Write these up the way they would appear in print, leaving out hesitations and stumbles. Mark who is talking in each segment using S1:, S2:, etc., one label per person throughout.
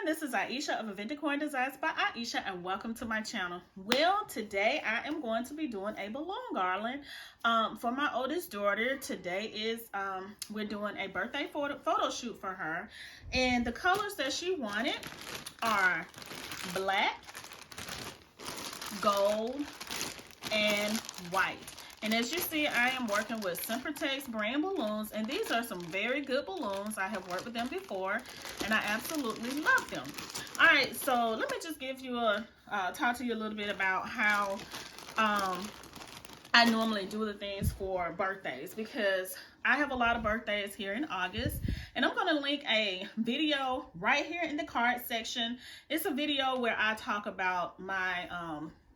S1: this is Aisha of Decor Designs by Aisha, and welcome to my channel. Well, today I am going to be doing a balloon garland for my oldest daughter. Today is we're doing a birthday photo shoot for her, and the colors that she wanted are black, gold, and white. And as you see, I am working with Sempertex brand balloons, and these are some very good balloons. I have worked with them before, and I absolutely love them. All right, so let me just give you talk to you a little bit about how I normally do the things for birthdays, because I have a lot of birthdays here in August, and I'm going to link a video right here in the card section. It's a video where I talk about my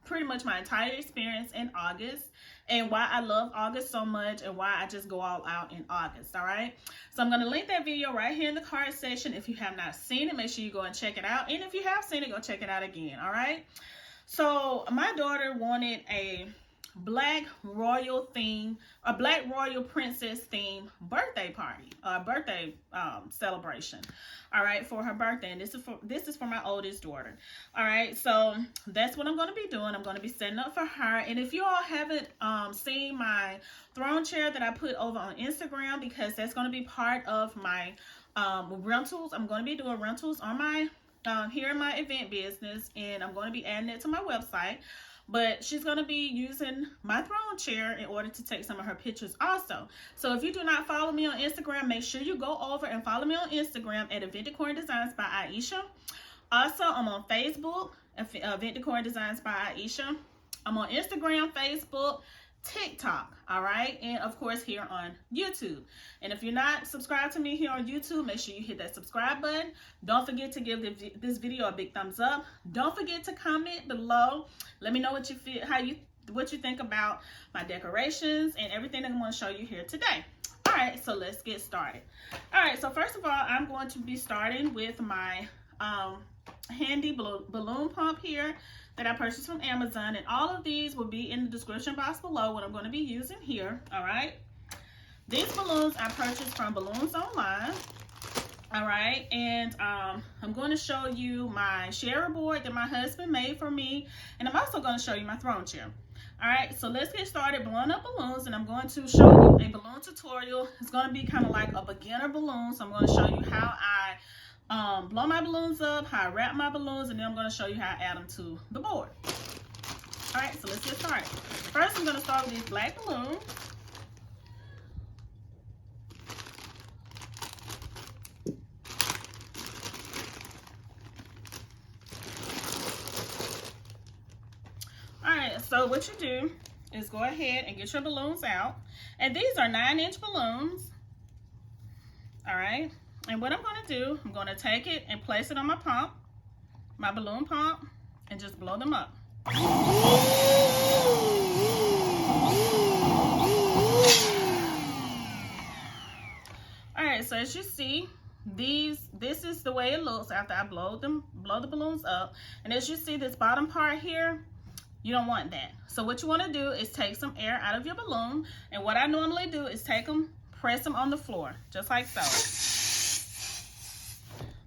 S1: pretty much my entire experience in August and why I love August so much and why I just go all out in August. All right, so I'm going to link that video right here in the card section. If you have not seen it, make sure you go and check it out, and if you have seen it, go check it out again. All right, so my daughter wanted a black royal theme, a black royal princess theme birthday party, birthday celebration. All right, for her birthday, and this is for my oldest daughter. All right, so that's what I'm going to be doing. I'm going to be setting up for her. And if you all haven't seen my throne chair that I put over on Instagram, because that's going to be part of my rentals. I'm going to be doing rentals on my here in my event business, and I'm going to be adding it to my website. But she's going to be using my throne chair in order to take some of her pictures also. So if you do not follow me on Instagram, make sure you go over and follow me on Instagram at Event Decor Designs by Aisha. Also, I'm on Facebook, Event Decor Designs by Aisha. I'm on Instagram, Facebook, TikTok, all right, and of course here on YouTube. And if you're not subscribed to me here on YouTube, make sure you hit that subscribe button. Don't forget to give this video a big thumbs up. Don't forget to comment below. Let me know what you feel, what you think about my decorations and everything that I'm going to show you here today. All right, so let's get started. All right, so first of all, I'm going to be starting with my handy balloon pump here that I purchased from Amazon, and all of these will be in the description box below what I'm going to be using here. All right, these balloons I purchased from Balloons Online. All right, and I'm going to show you my sharer board that my husband made for me, and I'm also going to show you my throne chair. All right, so let's get started blowing up balloons, and I'm going to show you a balloon tutorial. It's going to be kind of like a beginner balloon, so I'm going to show you how I blow my balloons up, how I wrap my balloons, and then I'm going to show you how I add them to the board. All right, so let's get started. First, I'm going to start with these black balloons. All right, so what you do is go ahead and get your balloons out, and these are 9-inch balloons. All right. And what I'm going to do, I'm going to take it and place it on my pump, my balloon pump, and just blow them up. All right, so as you see, this is the way it looks after I blow the balloons up. And as you see, this bottom part here, you don't want that. So what you want to do is take some air out of your balloon, and what I normally do is take them, press them on the floor, just like so.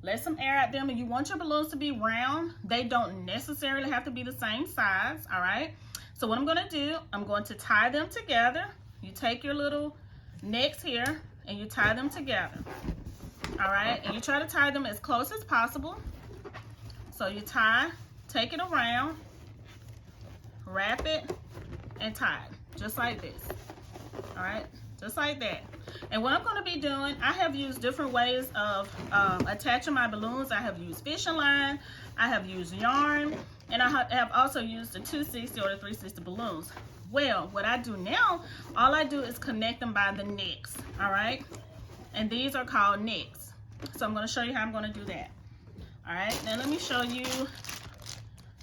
S1: Let some air at them, and you want your balloons to be round. They don't necessarily have to be the same size, all right? So what I'm going to do, I'm going to tie them together. You take your little necks here, and you tie them together, all right? And you try to tie them as close as possible. So you tie, take it around, wrap it, and tie it, just like this, all right? Just like that. And what I'm going to be doing, I have used different ways of attaching my balloons. I have used fishing line, I have used yarn, and I have also used the 260 or the 360 balloons. Well, what I do now, all I do is connect them by the necks, all right? And these are called necks. So I'm going to show you how I'm going to do that. All right, now let me show you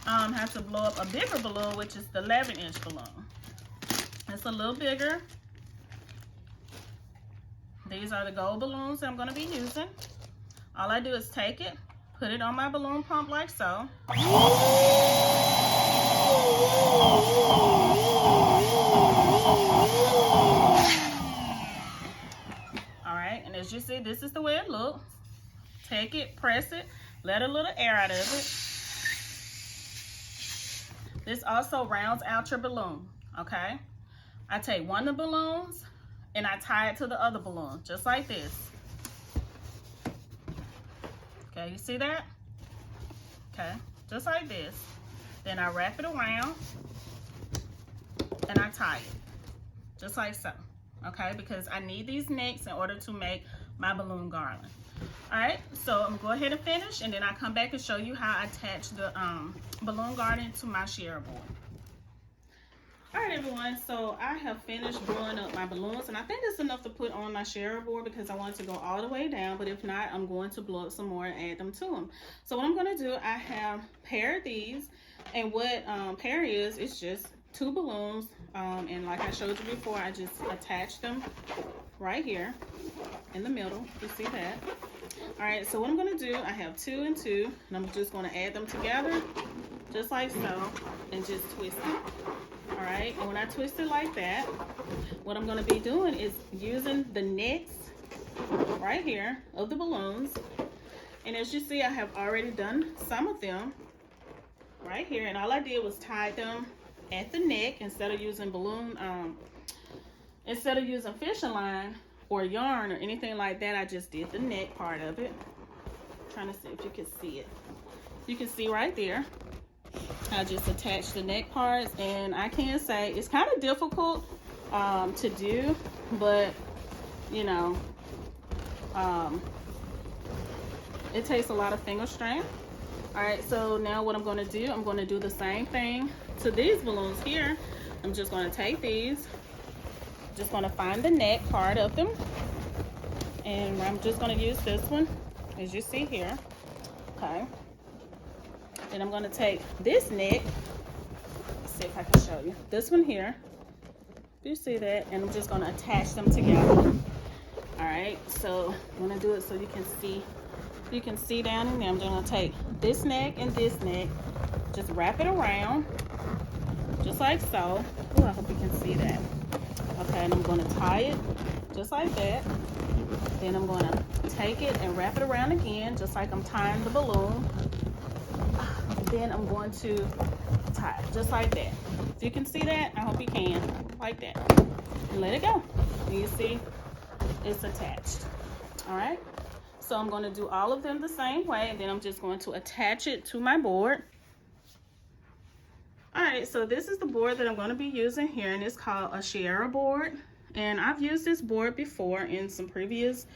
S1: how to blow up a bigger balloon, which is the 11-inch balloon. It's a little bigger. These are the gold balloons that I'm going to be using. All I do is take it, put it on my balloon pump like so. All right, and as you see, this is the way it looks. Take it, press it, Let a little air out of it. This also rounds out your balloon, okay? I take one of the balloons and I tie it to the other balloon, just like this. Okay, you see that? Okay, just like this. Then I wrap it around and I tie it, just like so. Okay, because I need these necks in order to make my balloon garland. All right, so I'm gonna go ahead and finish, and then I come back and show you how I attach the balloon garland to my shearer board. All right, everyone, so I have finished gluing up my balloons, and I think that's enough to put on my shearer board because I want to go all the way down, but if not, I'm going to blow up some more and add them to them. So what I'm gonna do, I have paired these, and what pair is, it's just 2 balloons, and like I showed you before, I just attach them right here in the middle. You see that? All right, so what I'm gonna do, I have 2 and 2, and I'm just gonna add them together, just like so, and just twist it. All right, and when I twist it like that, what I'm gonna be doing is using the necks right here of the balloons, and as you see, I have already done some of them right here, and all I did was tie them at the neck instead of using instead of using fishing line or yarn or anything like that. I just did the neck part of it. I'm trying to see if you can see it. You can see right there, I just attached the neck parts, and I can say it's kind of difficult to do, but you know, it takes a lot of finger strength. All right, so now what I'm going to do, I'm going to do the same thing to these balloons here. I'm just going to take these, just going to find the neck part of them, and I'm just going to use this one, as you see here. Okay, then I'm going to take this neck, let's see if I can show you, this one here, do you see that? And I'm just going to attach them together. All right, so I'm going to do it so you can see down in there. I'm just going to take this neck and this neck, just wrap it around just like so. Oh, I hope you can see that. Okay, and I'm going to tie it just like that. Then I'm going to take it and wrap it around again, just like I'm tying the balloon. Then I'm going to tie it just like that. So you can see that? I hope you can, like that. And let it go. And you see it's attached. All right, so I'm going to do all of them the same way, and then I'm just going to attach it to my board. All right, so this is the board that I'm going to be using here, and it's called a shearer board, and I've used this board before in some previous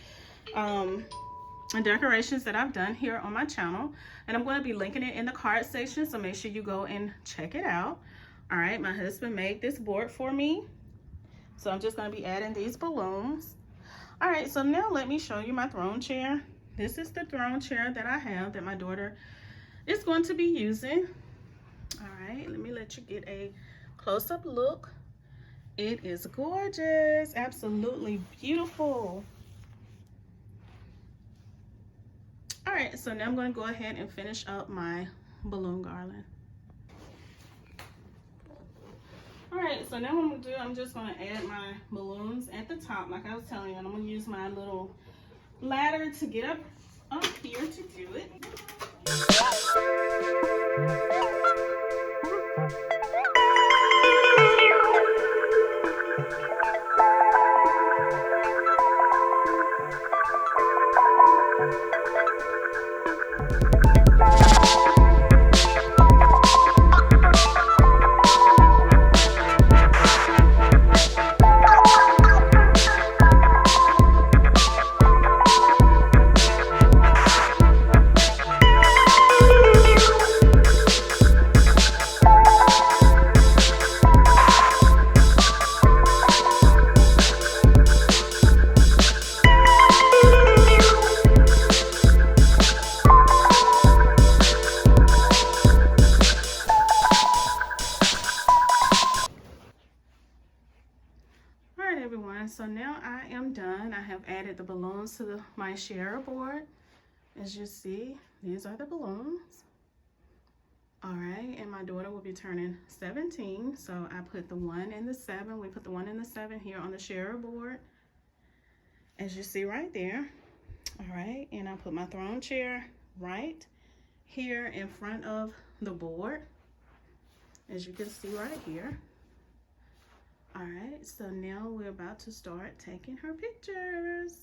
S1: decorations that I've done here on my channel, and I'm going to be linking it in the card section, so make sure you go and check it out. All right, my husband made this board for me, so I'm just going to be adding these balloons. All right, so now let me show you my throne chair. This is the throne chair that I have that my daughter is going to be using. All right, let me let you get a close-up look. It is gorgeous, absolutely beautiful. All right, so now I'm going to go ahead and finish up my balloon garland. All right, so now what I'm gonna do, I'm just gonna add my balloons at the top, like I was telling you, and I'm gonna use my little ladder to get up here to do it. So now I am done. I have added the balloons to my shearer board. As you see, these are the balloons. All right, and my daughter will be turning 17, so I put the 1 and the 7. We put the 1 and the 7 here on the shearer board, as you see right there. All right, and I put my throne chair right here in front of the board, as you can see right here. All right, so now we're about to start taking her pictures.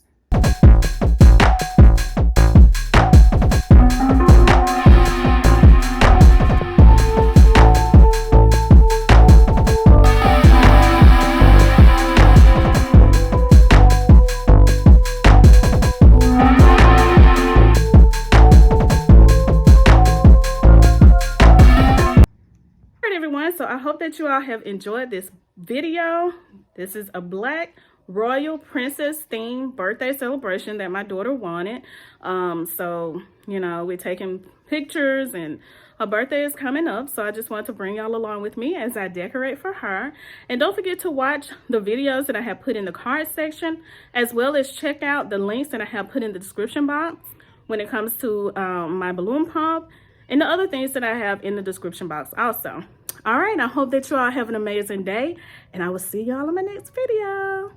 S1: So I hope that you all have enjoyed this video. This is a Black Royal Princess themed birthday celebration that my daughter wanted. So, you know, we're taking pictures and her birthday is coming up. So I just want to bring y'all along with me as I decorate for her. And don't forget to watch the videos that I have put in the card section, as well as check out the links that I have put in the description box when it comes to my balloon pump and the other things that I have in the description box also. All right, I hope that you all have an amazing day, and I will see y'all in my next video.